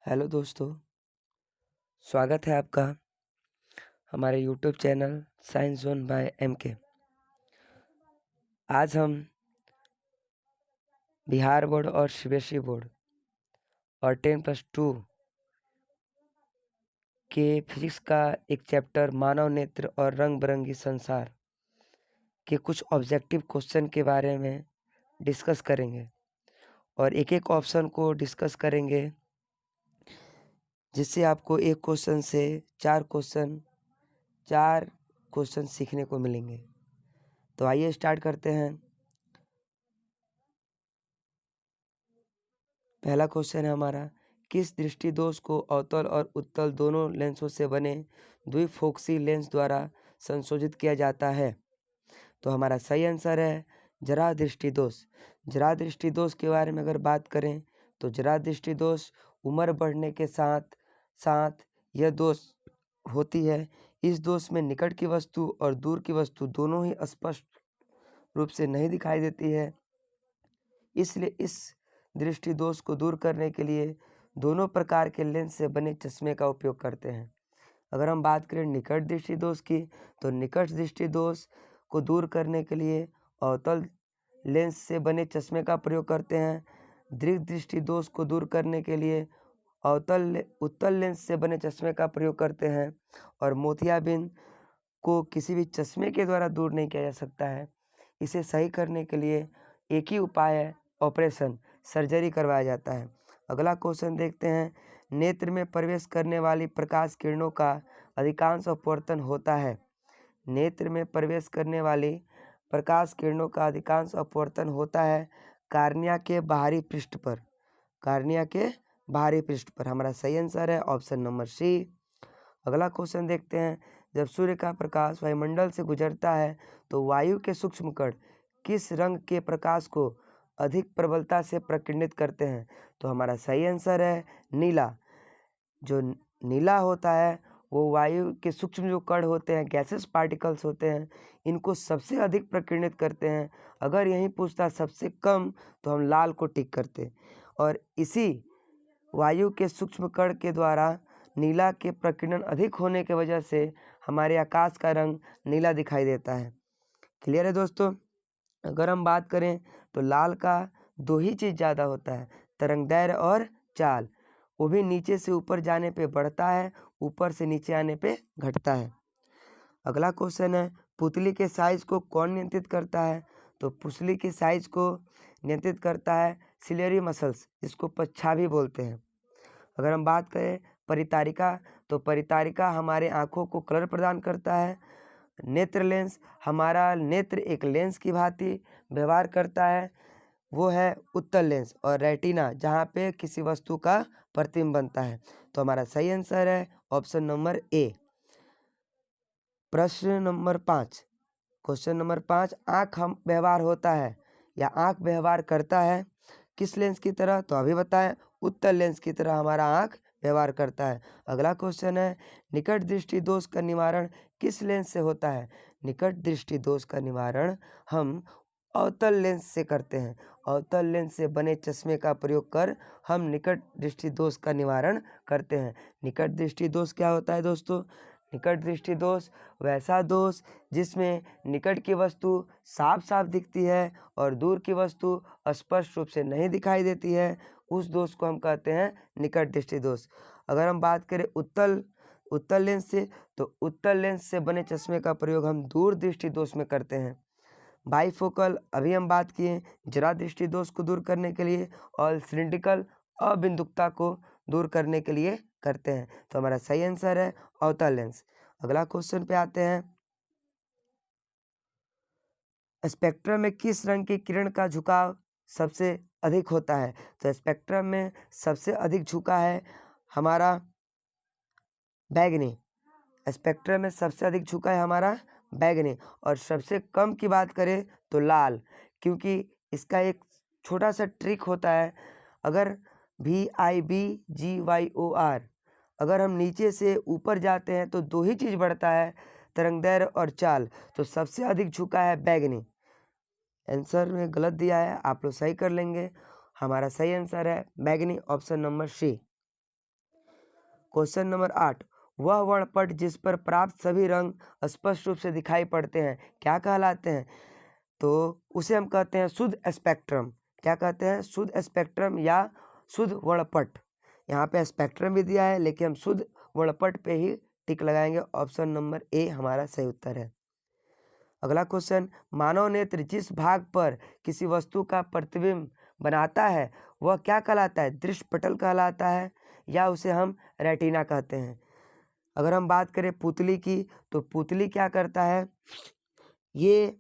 Hello दोस्तों, स्वागत है आपका हमारे YouTube channel science zone by MK। आज हम बिहार बोर्ड और सीबीएसई बोर्ड और 10+2 के फिजिक्स का एक चैप्टर मानव नेत्र और रंग बिरंगी संसार के कुछ ऑब्जेक्टिव क्वेश्चन के बारे में डिस्कस करेंगे और एक एक ऑप्शन को डिस्कस करेंगे, जिससे आपको एक क्वेश्चन से चार क्वेश्चन सीखने को मिलेंगे। तो आइए स्टार्ट करते हैं। पहला क्वेश्चन है हमारा, किस दृष्टि दोष को अवतल और उत्तल दोनों लेंसों से बने द्विफोक्सी लेंस द्वारा संशोधित किया जाता है? तो हमारा सही आंसर है जरा दृष्टि दोष। जरा दृष्टि दोष के बारे में अगर बात करें तो जरा दृष्टि दोष उम्र बढ़ने के साथ साथ यह दोष होती है। इस दोष में निकट की वस्तु और दूर की वस्तु दोनों ही स्पष्ट रूप से नहीं दिखाई देती है, इसलिए इस दृष्टि दोष को दूर करने के लिए दोनों प्रकार के लेंस से बने चश्मे का उपयोग करते हैं। अगर हम बात करें निकट दृष्टि दोष की, तो निकट दृष्टि दोष को दूर करने के लिए अवतल लेंस से बने चश्मे का प्रयोग करते हैं। दीर्घ दृष्टि दोष को दूर करने के लिए उत्तल लेंस से बने चश्मे का प्रयोग करते हैं। और मोतियाबिंद को किसी भी चश्मे के द्वारा दूर नहीं किया जा सकता है। इसे सही करने के लिए एक ही उपाय है, ऑपरेशन, सर्जरी करवाया जाता है। अगला क्वेश्चन देखते हैं, नेत्र में प्रवेश करने वाली प्रकाश किरणों का अधिकांश अपवर्तन होता है। नेत्र में प्रवेश करने वाली प्रकाश किरणों का अधिकांश अपवर्तन होता है कार्निया के बाहरी पृष्ठ पर। कार्निया के बाहरी पृष्ठ पर हमारा सही आंसर है ऑप्शन नंबर सी। अगला क्वेश्चन देखते हैं, जब सूर्य का प्रकाश वायुमंडल से गुजरता है तो वायु के सूक्ष्म कण किस रंग के प्रकाश को अधिक प्रबलता से प्रकीर्णित करते हैं? तो हमारा सही आंसर है नीला। जो नीला होता है वो वायु के सूक्ष्म जो कण होते हैं, गैसेस पार्टिकल्स होते हैं, इनको सबसे अधिक प्रकीर्णित करते हैं। अगर यही पूछता सबसे कम तो हम लाल को टिक करते। और इसी वायु के सूक्ष्म कण के द्वारा नीला के प्रकीर्णन अधिक होने की वजह से हमारे आकाश का रंग नीला दिखाई देता है। क्लियर है दोस्तों? अगर हम बात करें तो लाल का दो ही चीज़ ज़्यादा होता है, तरंगदैर्घ्य और चाल। वो भी नीचे से ऊपर जाने पे बढ़ता है, ऊपर से नीचे आने पे घटता है। अगला क्वेश्चन है, पुतली के साइज को कौन नियंत्रित करता है? तो पुतली के साइज को नियंत्रित करता है सिलियरी मसल्स, जिसको पच्छा भी बोलते हैं। अगर हम बात करें परितारिका, तो परितारिका हमारे आँखों को कलर प्रदान करता है। नेत्र लेंस, हमारा नेत्र एक लेंस की भांति व्यवहार करता है, वो है उत्तल लेंस। और रेटिना, जहाँ पे किसी वस्तु का प्रतिबिंब बनता है। तो हमारा सही आंसर है ऑप्शन नंबर ए। प्रश्न नंबर 5, क्वेश्चन नंबर 5, आँख हम व्यवहार होता है या आँख व्यवहार करता है किस लेंस की तरह? तो अभी बताएं, उत्तल लेंस की तरह हमारा आँख व्यवहार करता है। अगला क्वेश्चन है, निकट दृष्टि दोष का निवारण किस लेंस से होता है? निकट दृष्टि दोष का निवारण हम अवतल लेंस से करते हैं। अवतल लेंस से बने चश्मे का प्रयोग कर हम निकट दृष्टि दोष का निवारण करते हैं। निकट दृष्टि दोष क्या होता है दोस्तों? निकट दृष्टि दोष वैसा दोष जिसमें निकट की वस्तु साफ साफ दिखती है और दूर की वस्तु स्पष्ट रूप से नहीं दिखाई देती है, उस दोष को हम कहते हैं निकट दृष्टि दोष। अगर हम बात करें उत्तल लेंस से, तो उत्तल लेंस से बने चश्मे का प्रयोग हम दूर दृष्टि दोष में करते हैं। बाईफोकल अभी हम बात किए जरा दृष्टि दोष को दूर करने के लिए, और सिलिंड्रिकल अबिंदुकता को दूर करने के लिए करते हैं। तो हमारा सही आंसर है अवतल लेंस। अगला क्वेश्चन पे आते हैं, स्पेक्ट्रम में किस रंग की किरण का झुकाव सबसे अधिक होता है? तो स्पेक्ट्रम में सबसे अधिक झुका है हमारा बैगनी। स्पेक्ट्रम में सबसे अधिक झुका है हमारा बैगनी। और सबसे कम की बात करें तो लाल, क्योंकि इसका एक छोटा सा ट्रिक होता है। अगर VIBGYOR, अगर हम नीचे से ऊपर जाते हैं तो दो ही चीज़ बढ़ता है, तरंगदैर्घ्य और चाल। तो सबसे अधिक झुका है बैगनी। आंसर में गलत दिया है, आप लोग सही कर लेंगे। हमारा सही आंसर है बैगनी, option number C. Question number 8, वह वर्णपट जिस पर प्राप्त सभी रंग स्पष्ट रूप से दिखाई पड़ते हैं क्या कहलाते हैं? तो उसे हम कहते हैं शुद्ध स्पेक्ट्रम। क्या कहते हैं? शुद्ध स्पेक्ट्रम या शुद्ध वर्णपट। यहाँ पे स्पेक्ट्रम भी दिया है लेकिन हम शुद्ध वर्णपट पे ही टिक लगाएंगे। ऑप्शन नंबर ए हमारा सही उत्तर है। अगला क्वेश्चन, मानव नेत्र जिस भाग पर किसी वस्तु का प्रतिबिंब बनाता है वह क्या कहलाता है? दृश्य पटल कहलाता है या उसे हम रेटिना कहते हैं। अगर हम बात करें पुतली की, तो पुतली क्या करता है? ये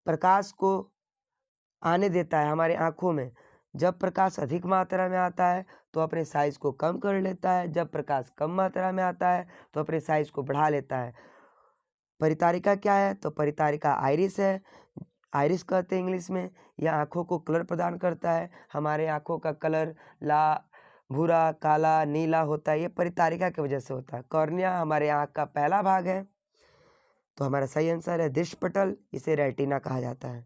प्रकाश को आने देता है हमारे आँखों में। जब प्रकाश अधिक मात्रा में आता है तो अपने साइज़ को कम कर लेता है, जब प्रकाश कम मात्रा में आता है तो अपने साइज़ को बढ़ा लेता है। परितारिका क्या है? तो परितारिका आइरिस है। आइरिस कहते हैं इंग्लिश में। यह आँखों को कलर प्रदान करता है। हमारे आँखों का कलर भूरा, काला, नीला होता है, ये परितारिका की वजह से होता है। कॉर्निया हमारे आँख का पहला भाग है, तो हमारा सही आंसर है दृष्टि पटल, इसे रेटिना कहा जाता है।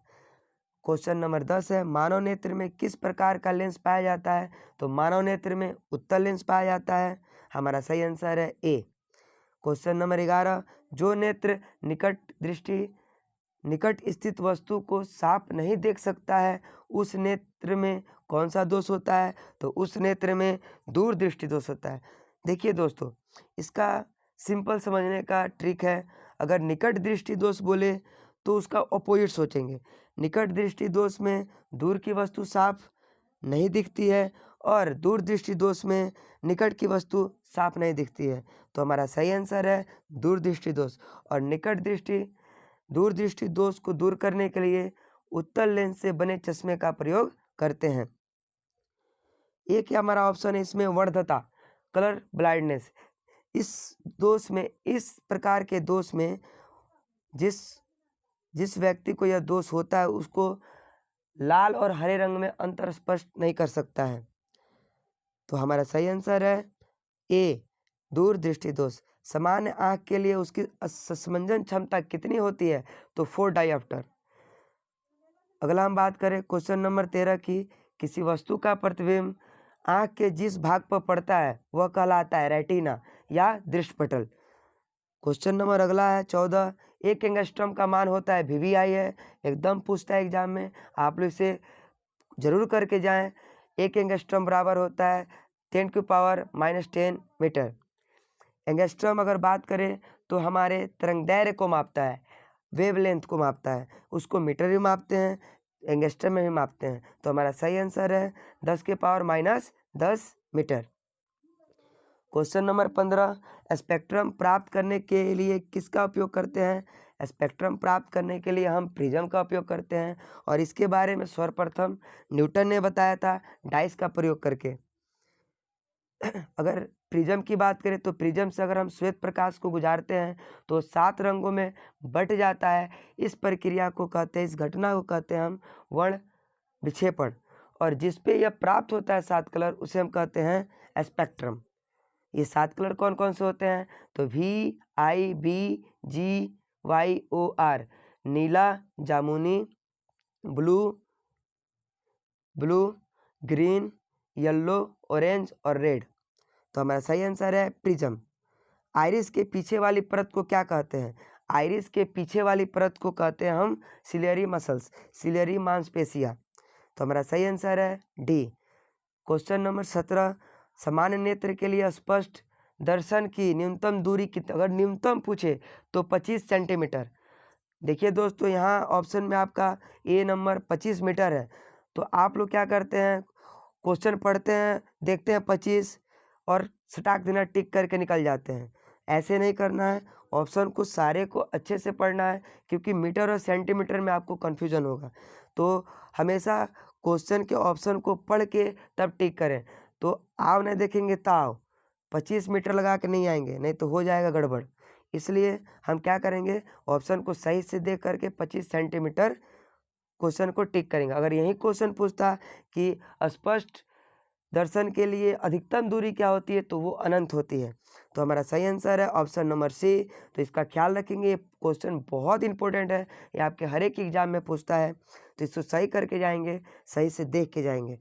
क्वेश्चन नंबर 10 है, मानव नेत्र में किस प्रकार का लेंस पाया जाता है? तो मानव नेत्र में उत्तल लेंस पाया जाता है। हमारा सही आंसर है ए। क्वेश्चन नंबर 11, जो नेत्र निकट स्थित वस्तु को साफ नहीं देख सकता है उस नेत्र में कौन सा दोष होता है? तो उस नेत्र में दूरदृष्टि दोष होता है। देखिए दोस्तों, इसका सिंपल समझने का ट्रिक है। अगर निकट दृष्टि दोष बोले तो उसका ऑपोजिट सोचेंगे। निकट दृष्टि दोष में दूर की वस्तु साफ नहीं दिखती है और दूर दृष्टि दोष में निकट की वस्तु साफ नहीं दिखती है। तो हमारा सही आंसर है दूरदृष्टि दोष। और दूरदृष्टि दोष को दूर करने के लिए उत्तल लेंस से बने चश्मे का प्रयोग करते हैं। एक हमारा ऑप्शन है इसमें वर्धता, कलर ब्लाइंडनेस। इस प्रकार के दोष में जिस व्यक्ति को यह दोष होता है उसको लाल और हरे रंग में अंतर स्पष्ट नहीं कर सकता है। तो हमारा सही आंसर है ए, दूरदृष्टि दोष। सामान्य आँख के लिए उसकी समंजन क्षमता कितनी होती है? तो 4 डायऑप्टर। अगला हम बात करें क्वेश्चन नंबर 13 की, किसी वस्तु का प्रतिबिंब आँख के जिस भाग पर पड़ता है वह कहलाता है रेटिना या दृष्टिपटल। क्वेश्चन नंबर अगला है 14, एक एंगस्ट्रम का मान होता है VVI है। एकदम पूछता है एग्जाम में, आप लोग इसे जरूर करके जाएं। एक एंगस्ट्रम बराबर होता है 10⁻⁻10 मीटर। एंगस्ट्रम अगर बात करें तो हमारे तरंगदैर्घ्य को मापता है, वेवलेंथ को मापता है, उसको मीटर में मापते हैं, एंगस्ट्रम में भी मापते हैं। तो हमारा सही आंसर है 10⁻⁻10 मीटर। क्वेश्चन नंबर 15, स्पेक्ट्रम प्राप्त करने के लिए किसका उपयोग करते हैं? स्पेक्ट्रम प्राप्त करने के लिए हम प्रिज्म का उपयोग करते हैं और इसके बारे में सर्वप्रथम न्यूटन ने बताया था डाइस का प्रयोग करके। अगर प्रिज्म की बात करें तो प्रिज्म से अगर हम श्वेत प्रकाश को गुजारते हैं तो 7 रंगों में बट जाता है। इस प्रक्रिया को कहते हैं, इस घटना को कहते हैं हम वर्ण विक्षेपण। और जिस पे यह प्राप्त होता है 7 कलर उसे हम कहते हैं स्पेक्ट्रम। ये 7 कलर कौन कौन से होते हैं? तो VIBGYOR, नीला, जामुनी, ब्लू, ग्रीन, येलो, ऑरेंज और रेड। तो हमारा सही आंसर है प्रिज्म। आइरिस के पीछे वाली परत को क्या कहते हैं? आइरिस के पीछे वाली परत को कहते हैं हम सिलियरी मसल्स, सिलियरी मांसपेशियां। तो हमारा सही आंसर है डी। क्वेश्चन नंबर 17, सामान्य नेत्र के लिए स्पष्ट दर्शन की न्यूनतम दूरी कितनी? अगर न्यूनतम पूछे तो 25 सेंटीमीटर। देखिए दोस्तों, यहाँ ऑप्शन में आपका ए नंबर 25 मीटर है। तो आप लोग क्या करते हैं, क्वेश्चन पढ़ते हैं, देखते हैं 25 और सटाक देना टिक करके निकल जाते हैं। ऐसे नहीं करना है, ऑप्शन को सारे को अच्छे से पढ़ना है, क्योंकि मीटर और सेंटीमीटर में आपको कन्फ्यूजन होगा। तो हमेशा क्वेश्चन के ऑप्शन को पढ़ के तब टिक करें। तो आओ नहीं देखेंगे ताव, 25 मीटर लगा के नहीं आएंगे, नहीं तो हो जाएगा गड़बड़। इसलिए हम क्या करेंगे, ऑप्शन को सही से देख करके 25 सेंटीमीटर क्वेश्चन को टिक करेंगे। अगर यही क्वेश्चन पूछता कि स्पष्ट दर्शन के लिए अधिकतम दूरी क्या होती है, तो वो अनंत होती है। तो हमारा सही आंसर है ऑप्शन नंबर सी। तो इसका ख्याल रखेंगे, ये क्वेश्चन बहुत इंपॉर्टेंट है, ये आपके हर एक एग्जाम में पूछता है। तो इसको सही करके जाएंगे, सही से देख के जाएंगे।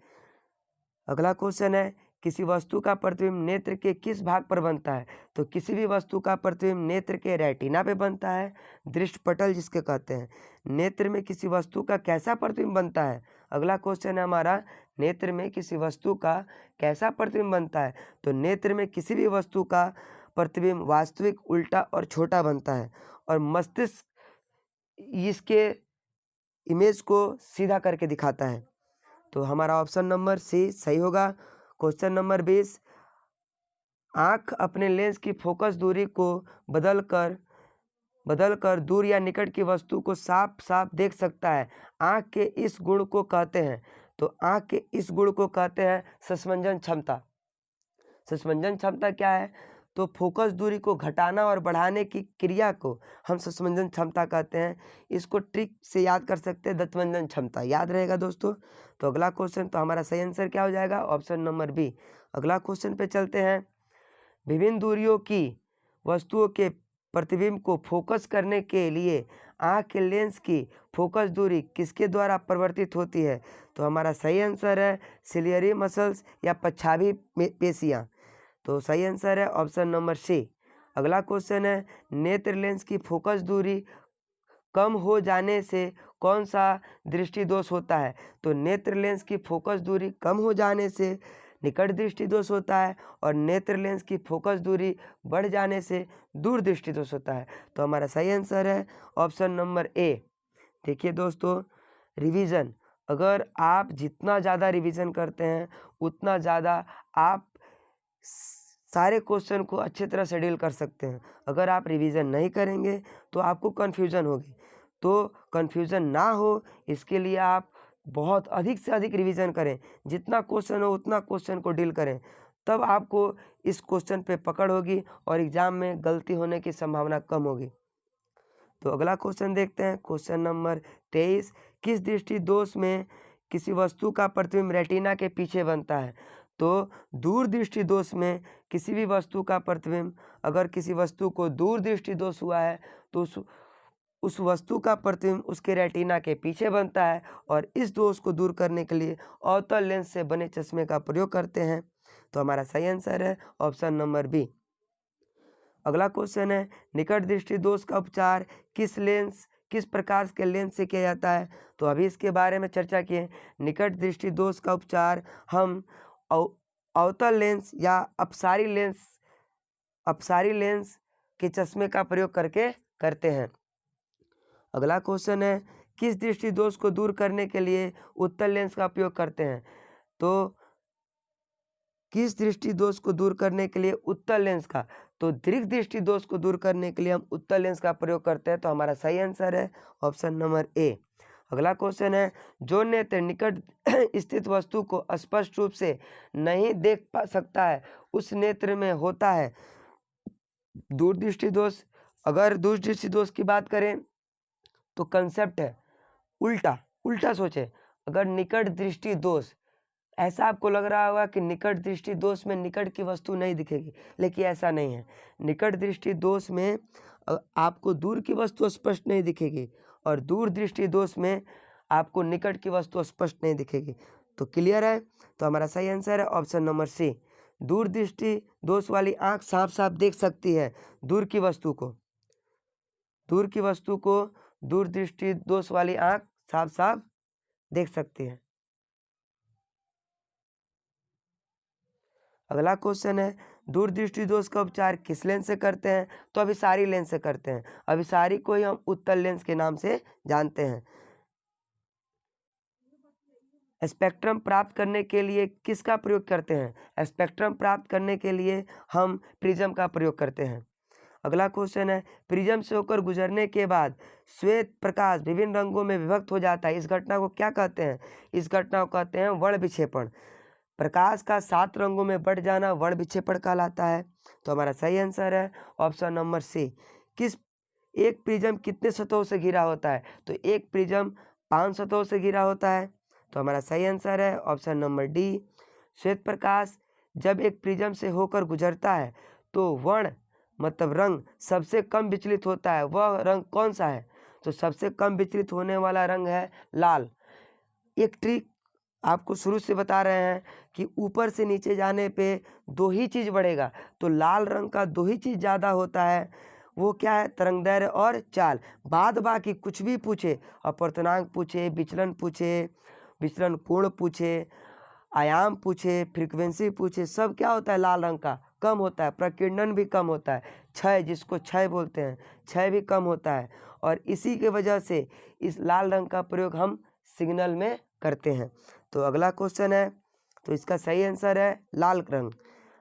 अगला क्वेश्चन है, किसी वस्तु का प्रतिबिंब नेत्र के किस भाग पर बनता है? तो किसी भी वस्तु का प्रतिबिंब नेत्र के रेटिना पे बनता है, दृष्टिपटल जिसके कहते हैं। नेत्र में किसी वस्तु का कैसा प्रतिबिंब बनता है? अगला क्वेश्चन है हमारा, नेत्र में किसी वस्तु का कैसा प्रतिबिंब बनता है? तो नेत्र में किसी भी वस्तु का प्रतिबिंब वास्तविक, उल्टा और छोटा बनता है, और मस्तिष्क इसके इमेज को सीधा करके दिखाता है। तो हमारा ऑप्शन नंबर सी सही होगा। क्वेश्चन नंबर 20, आँख अपने लेंस की फोकस दूरी को बदलकर दूर या निकट की वस्तु को साफ साफ देख सकता है। आँख के इस गुण को कहते हैं, तो आँख के इस गुण को कहते हैं संस्मंजन क्षमता। संस्मंजन क्षमता क्या है? तो फोकस दूरी को घटाना और बढ़ाने की क्रिया को हम संस्मंजन क्षमता कहते हैं। इसको ट्रिक से याद कर सकते हैं, दत्तमंजन क्षमता, याद रहेगा दोस्तों। तो अगला क्वेश्चन, तो हमारा सही आंसर क्या हो जाएगा? Option number B. अगला क्वेश्चन पे चलते हैं। विभिन्न दूरियों की वस्तुओं के प्रतिबिंब को फोकस करने के लिए आँख के लेंस की फोकस दूरी किसके द्वारा परिवर्तित होती है? तो हमारा सही आंसर है सिलियरी मसल्स या पच्छावी पेशियाँ। तो सही आंसर है ऑप्शन नंबर सी। अगला क्वेश्चन है, नेत्र लेंस की फोकस दूरी कम हो जाने से कौन सा दृष्टि दोष होता है? तो नेत्र लेंस की फोकस दूरी कम हो जाने से निकट दृष्टि दोष होता है, और नेत्र लेंस की फोकस दूरी बढ़ जाने से दूर दृष्टि दोष होता है। तो हमारा सही आंसर है ऑप्शन नंबर ए। देखिए दोस्तों, रिवीजन, अगर आप जितना ज़्यादा रिवीजन करते हैं उतना ज़्यादा आप सारे क्वेश्चन को अच्छी तरह से डील कर सकते हैं। अगर आप रिवीजन नहीं करेंगे तो आपको कन्फ्यूज़न होगी। तो कन्फ्यूज़न ना हो इसके लिए आप बहुत अधिक से अधिक रिवीजन करें, जितना क्वेश्चन हो उतना क्वेश्चन को डील करें, तब आपको इस क्वेश्चन पे पकड़ होगी और एग्ज़ाम में गलती होने की संभावना कम होगी। तो अगला क्वेश्चन देखते हैं, क्वेश्चन नंबर 23, किस दृष्टि दोष में किसी वस्तु का प्रतिबिंब रेटिना के पीछे बनता है? तो दूर दृष्टि दोष में किसी भी वस्तु का प्रतिबिंब, अगर किसी वस्तु को दूर दृष्टि दोष हुआ है तो उस वस्तु का प्रतिबिंब उसके रेटिना के पीछे बनता है, और इस दोष को दूर करने के लिए अवतल लेंस से बने चश्मे का प्रयोग करते हैं। तो हमारा सही आंसर है ऑप्शन नंबर बी। अगला क्वेश्चन है, निकट दृष्टि दोष का उपचार किस प्रकार के लेंस से किया जाता है? तो अभी इसके बारे में चर्चा किए। निकट दृष्टि दोष का उपचार हम अवतल लेंस या अपसारी लेंस के चश्मे का प्रयोग करके करते हैं। अगला क्वेश्चन है, किस दृष्टि दोष को दूर करने के लिए उत्तल लेंस का उपयोग करते हैं? तो किस दृष्टि दोष को दूर करने के लिए उत्तल लेंस का? तो दीर्घ दृष्टि दोष को दूर करने के लिए हम उत्तल लेंस का प्रयोग करते हैं। तो हमारा सही आंसर है ऑप्शन नंबर ए। अगला क्वेश्चन है, जो नेत्र निकट स्थित वस्तु को स्पष्ट रूप से नहीं देख पा सकता है उस नेत्र में होता है दूरदृष्टि दोष। अगर दूरदृष्टि दोष की बात करें तो कंसेप्ट है उल्टा सोचे। अगर निकट दृष्टि दोष, ऐसा आपको लग रहा होगा कि निकट दृष्टि दोष में निकट की वस्तु नहीं दिखेगी, लेकिन ऐसा नहीं है। निकट दृष्टि दोष में आपको दूर की वस्तु स्पष्ट नहीं दिखेगी, और दूर दृष्टि दोष में आपको निकट की वस्तु स्पष्ट नहीं दिखेगी। तो क्लियर है? तो हमारा सही आंसर है ऑप्शन नंबर सी। दूर दृष्टि दोष वाली आँख साफ साफ देख सकती है दूर की वस्तु को दूर दृष्टि दोष वाली आँख साफ साफ देख सकती है। अगला क्वेश्चन है, दूरदृष्टि दोष का उपचार किस लेंस से करते हैं? तो अभिसारी लेंस से करते हैं। अभिसारी को ही हम उत्तल लेंस के नाम से जानते हैं। स्पेक्ट्रम प्राप्त करने के लिए किसका प्रयोग करते हैं? स्पेक्ट्रम प्राप्त करने के लिए हम प्रिज्म का प्रयोग करते हैं। अगला क्वेश्चन है, प्रिज्म से होकर गुजरने के बाद श्वेत प्रकाश विभिन्न रंगों में विभक्त हो जाता है, इस घटना को क्या कहते हैं? इस घटना को कहते हैं वर्ण विक्षेपण। प्रकाश का 7 रंगों में बढ़ जाना वर्ण विक्षेपण कहलाता है। तो हमारा सही आंसर है ऑप्शन नंबर सी। एक प्रिज्म कितने सतहों से घिरा होता है? तो एक प्रिज्म 5 सतहों से घिरा होता है। तो हमारा सही आंसर है ऑप्शन नंबर डी। श्वेत प्रकाश जब एक प्रिज्म से होकर गुजरता है तो वर्ण मतलब रंग सबसे कम विचलित होता है, वह रंग कौन सा है? तो सबसे कम विचलित होने वाला रंग है लाल। एक ट्रिक आपको शुरू से बता रहे हैं कि ऊपर से नीचे जाने पे दो ही चीज़ बढ़ेगा, तो लाल रंग का दो ही चीज़ ज़्यादा होता है, वो क्या है? तरंगदैर्घ्य और चाल। बाद बाकी कुछ भी पूछे, अपवर्तनांक पूछे, विचलन कोण पूछे, आयाम पूछे, फ्रीक्वेंसी पूछे, सब क्या होता है? लाल रंग का कम होता है, प्रकीर्णन भी कम होता है, क्षय जिसको क्षय बोलते हैं, क्षय भी कम होता है। और इसी के वजह से इस लाल रंग का प्रयोग हम सिग्नल में करते हैं। तो अगला क्वेश्चन है, तो इसका सही आंसर है लाल रंग।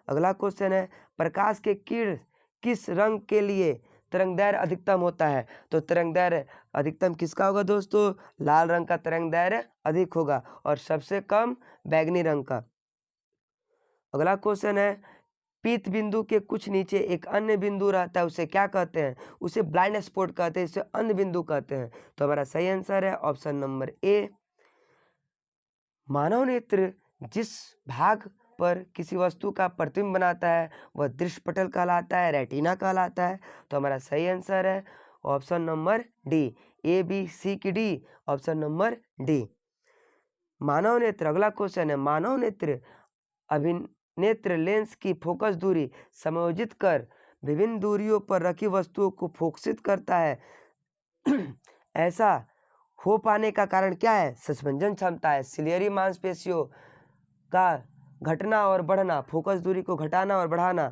अगला क्वेश्चन है, प्रकाश के किरण किस रंग के लिए तरंगदैर्घ्य अधिकतम होता है? तो तरंगदैर्घ्य अधिकतम किसका होगा दोस्तों? लाल रंग का तरंगदैर्घ्य अधिक होगा और सबसे कम बैंगनी रंग का। अगला क्वेश्चन है, पीत बिंदु के कुछ नीचे एक अन्य बिंदु रहता है, उसे क्या कहते हैं? उसे ब्लाइंड स्पॉट कहते हैं, इसे अंध बिंदु कहते हैं। तो हमारा सही आंसर है ऑप्शन नंबर ए। मानव नेत्र जिस भाग पर किसी वस्तु का प्रतिबिंब बनाता है वह दृश्य पटल कहलाता है, रेटिना कहलाता है। तो हमारा सही आंसर है option number D. A B C की डी, ऑप्शन नंबर डी। मानव नेत्र, अगला क्वेश्चन है, मानव नेत्र अभिनेत्र लेंस की फोकस दूरी समायोजित कर विभिन्न दूरियों पर रखी वस्तुओं को फोकसित करता है। ऐसा हो पाने का कारण क्या है? सस्पेंशन क्षमता है, सिलियरी मांसपेशियों का घटना और बढ़ना, फोकस दूरी को घटाना और बढ़ाना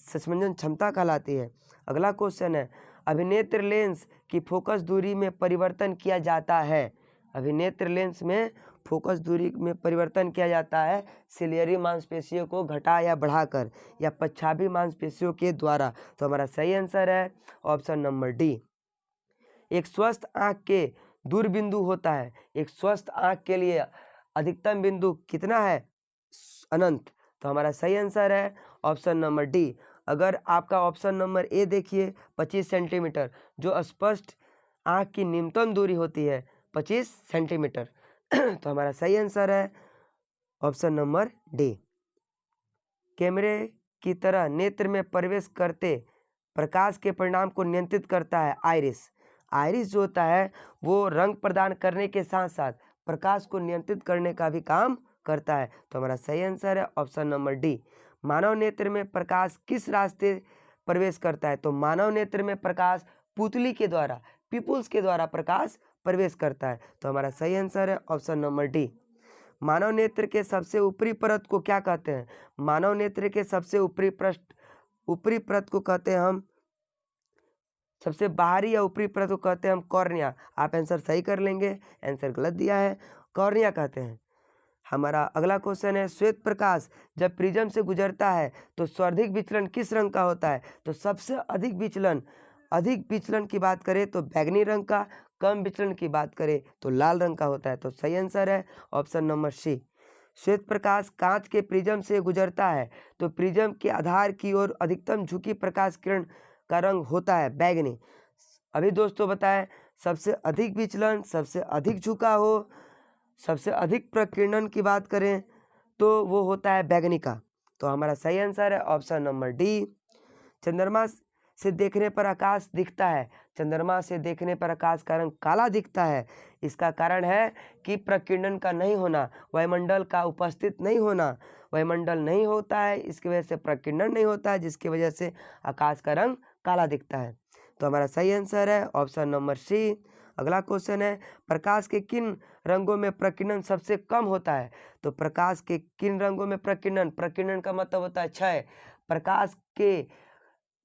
सस्पेंशन क्षमता कहलाती है। अगला क्वेश्चन है, अभिनेत्र लेंस की फोकस दूरी में परिवर्तन किया जाता है। अभिनेत्र लेंस में फोकस दूरी में परिवर्तन किया जाता है सिलियरी मांसपेशियों को घटा या बढ़ाकर या पश्चाभी मांसपेशियों के द्वारा। तो हमारा सही आंसर है ऑप्शन नंबर डी। एक स्वस्थ आंख के दूर बिंदु होता है, एक स्वस्थ आंख के लिए अधिकतम बिंदु कितना है? अनंत। तो हमारा सही आंसर है ऑप्शन नंबर डी। अगर आपका ऑप्शन नंबर ए देखिए 25 सेंटीमीटर, जो स्पष्ट आंख की न्यूनतम दूरी होती है 25 सेंटीमीटर। तो हमारा सही आंसर है ऑप्शन नंबर डी। कैमरे की तरह नेत्र में प्रवेश करते प्रकाश के परिणाम को नियंत्रित करता है आइरिस। आइरिस जो होता है वो रंग प्रदान करने के साथ साथ प्रकाश को नियंत्रित करने का भी काम करता है। तो हमारा सही आंसर है ऑप्शन नंबर डी। मानव नेत्र में प्रकाश किस रास्ते प्रवेश करता है? तो मानव नेत्र में प्रकाश पुतली के द्वारा, पिपुल्स के द्वारा प्रकाश प्रवेश करता है। तो हमारा सही आंसर है ऑप्शन नंबर डी। मानव नेत्र के सबसे ऊपरी परत को क्या कहते हैं? मानव नेत्र के सबसे ऊपरी परत को कहते हैं हम, सबसे बाहरी या ऊपरी परत को कहते हैं हम कॉर्निया। आप आंसर सही कर लेंगे, आंसर गलत दिया है, कॉर्निया कहते हैं। हमारा अगला क्वेश्चन है, श्वेत प्रकाश जब प्रिज्म से गुजरता है तो सर्वाधिक विचलन किस रंग का होता है? तो सबसे अधिक विचलन की बात करें तो बैंगनी रंग का, कम विचलन की बात करें तो लाल रंग का होता है। तो सही आंसर है ऑप्शन नंबर सी। श्वेत प्रकाश कांच के प्रिज्म से गुजरता है तो प्रिज्म के आधार की ओर अधिकतम झुकी प्रकाश किरण का रंग होता है बैंगनी। अभी दोस्तों बताएं, सबसे अधिक विचलन, सबसे अधिक झुका हो, सबसे अधिक प्रकीर्णन की बात करें तो वो होता है बैंगनी का। तो हमारा सही आंसर है ऑप्शन नंबर डी। चंद्रमा से देखने पर आकाश दिखता है, चंद्रमा से देखने पर आकाश का रंग काला दिखता है। इसका कारण है कि प्रकीर्णन का नहीं होना, वायुमंडल का उपस्थित नहीं होना। वायुमंडल नहीं होता है, इसकी वजह से प्रकीर्णन नहीं होता है, जिसकी वजह से आकाश का रंग काला दिखता है। तो हमारा सही आंसर है ऑप्शन नंबर सी। अगला क्वेश्चन है, प्रकाश के किन रंगों में प्रकीर्णन सबसे कम होता है? तो प्रकाश के किन रंगों में प्रकीर्णन का मतलब होता है क्षय।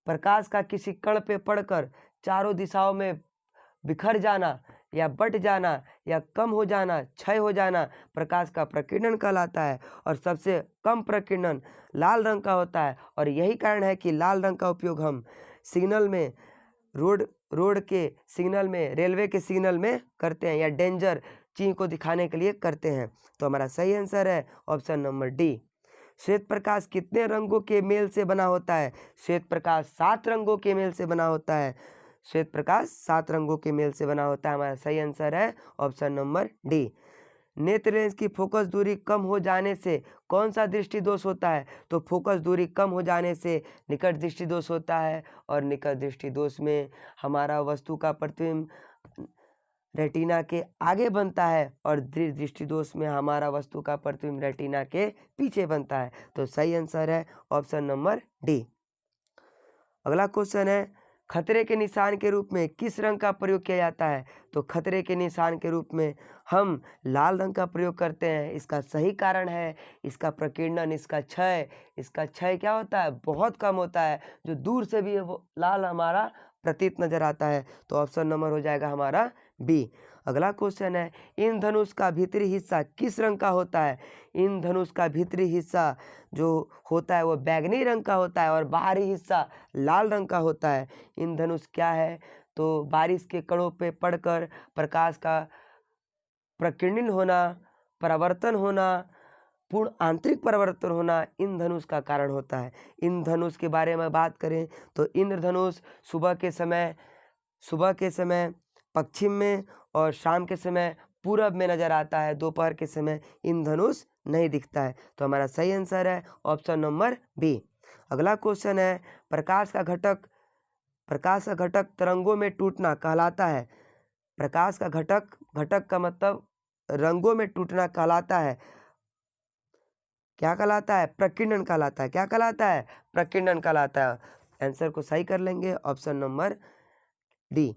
प्रकाश का किसी कण पे पड़कर चारों दिशाओं में बिखर जाना या बट जाना या कम हो जाना, क्षय हो जाना प्रकाश का प्रकीर्णन कहलाता है। और सबसे कम प्रकीर्णन लाल रंग का होता है, और यही कारण है कि लाल रंग का उपयोग हम सिग्नल में, रोड के सिग्नल में, रेलवे के सिग्नल में करते हैं, या डेंजर चीज को दिखाने के लिए करते हैं। तो हमारा सही आंसर है ऑप्शन नंबर डी। श्वेत प्रकाश कितने रंगों के मेल से बना होता है? श्वेत प्रकाश 7 रंगों के मेल से बना होता है। श्वेत प्रकाश 7 रंगों के मेल से बना होता है। हमारा सही आंसर है ऑप्शन नंबर डी। नेत्र लेंस की फोकस दूरी कम हो जाने से कौन सा दृष्टि दोष होता है? तो फोकस दूरी कम हो जाने से निकट दृष्टि दोष होता है, और निकट दृष्टि दोष में हमारा वस्तु का प्रतिबिंब रेटिना के आगे बनता है और दृष्टि दोष में हमारा वस्तु का प्रतिबिंब रेटिना के पीछे बनता है। तो सही आंसर है ऑप्शन नंबर डी। अगला क्वेश्चन है, खतरे के निशान के रूप में किस रंग का प्रयोग किया जाता है? तो खतरे के निशान के रूप में हम लाल रंग का प्रयोग करते हैं। इसका सही कारण है इसका प्रकीर्णन, इसका क्षय क्या होता है, बहुत कम होता है। जो दूर से भी है वो लाल हमारा प्रतीत नजर आता है। तो ऑप्शन नंबर हो जाएगा हमारा बी। अगला क्वेश्चन है, इंद्रधनुष का भीतरी हिस्सा किस रंग का होता है? इंद्रधनुष का भीतरी हिस्सा जो होता है वो बैंगनी रंग का होता है और बाहरी हिस्सा लाल रंग का होता है। इंद्रधनुष क्या है? तो बारिश के कणों पे पड़कर प्रकाश का प्रकीर्णन होना, परावर्तन होना, पूर्ण आंतरिक परिवर्तन होना इंद्रधनुष का कारण होता है। इंद्रधनुष के बारे में बात करें तो इंद्रधनुष सुबह के समय पश्चिम में और शाम के समय पूरब में नजर आता है। दोपहर के समय इंद्रधनुष नहीं दिखता है। तो हमारा सही आंसर है ऑप्शन नंबर बी। अगला क्वेश्चन है, प्रकाश का घटक तरंगों में टूटना कहलाता है। प्रकाश का घटक का मतलब रंगों में टूटना कहलाता है। क्या कहलाता है? प्रकीर्णन कहलाता है। क्या कहलाता है? प्रकीर्णन कहलाता है। आंसर को सही कर लेंगे ऑप्शन नंबर डी।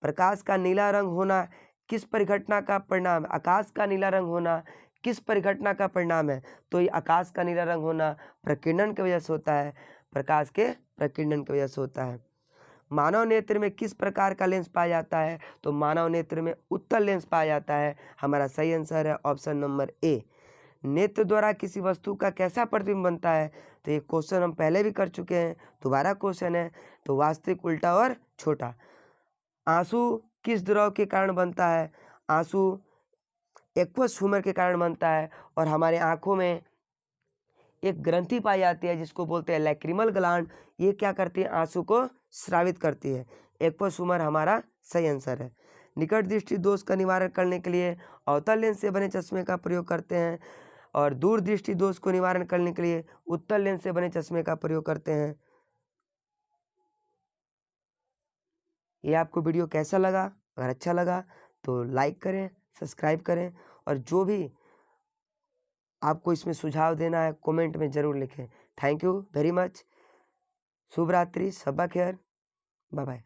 प्रकाश का नीला रंग होना किस परिघटना का परिणाम? आकाश का नीला रंग होना किस परिघटना का परिणाम है? तो ये आकाश का नीला रंग होना प्रकीर्णन की वजह से होता है। प्रकाश के प्रकीर्णन की वजह से होता है। मानव नेत्र में किस प्रकार का लेंस पाया जाता है? तो मानव नेत्र में उत्तल लेंस पाया जाता है। हमारा सही आंसर है ऑप्शन नंबर ए। नेत्र द्वारा किसी वस्तु का कैसा प्रतिबिंब बनता है? तो ये क्वेश्चन हम पहले भी कर चुके हैं, दोबारा क्वेश्चन है। तो वास्तविक, उल्टा और छोटा। आंसू किस द्रव के कारण बनता है? आंसू एक्वस ह्यूमर के कारण बनता है और हमारे आंखों में एक ग्रंथि पाई जाती है जिसको बोलते हैं लैक्रिमल ग्लैंड। ये क्या करती है? आंसू को स्रावित करती है। एक्वस ह्यूमर हमारा सही आंसर है। निकट दृष्टि दोष का निवारण करने के लिए अवतल लेंस से बने चश्मे का प्रयोग करते हैं और दूर दृष्टि दोष को निवारण करने के लिए उत्तल लेंस से बने चश्मे का प्रयोग करते हैं। ये आपको वीडियो कैसा लगा? अगर अच्छा लगा तो लाइक करें, सब्सक्राइब करें और जो भी आपको इसमें सुझाव देना है कमेंट में ज़रूर लिखें। Thank you very much. शुभ रात्रि, शब्बा खैर, बाय बाय।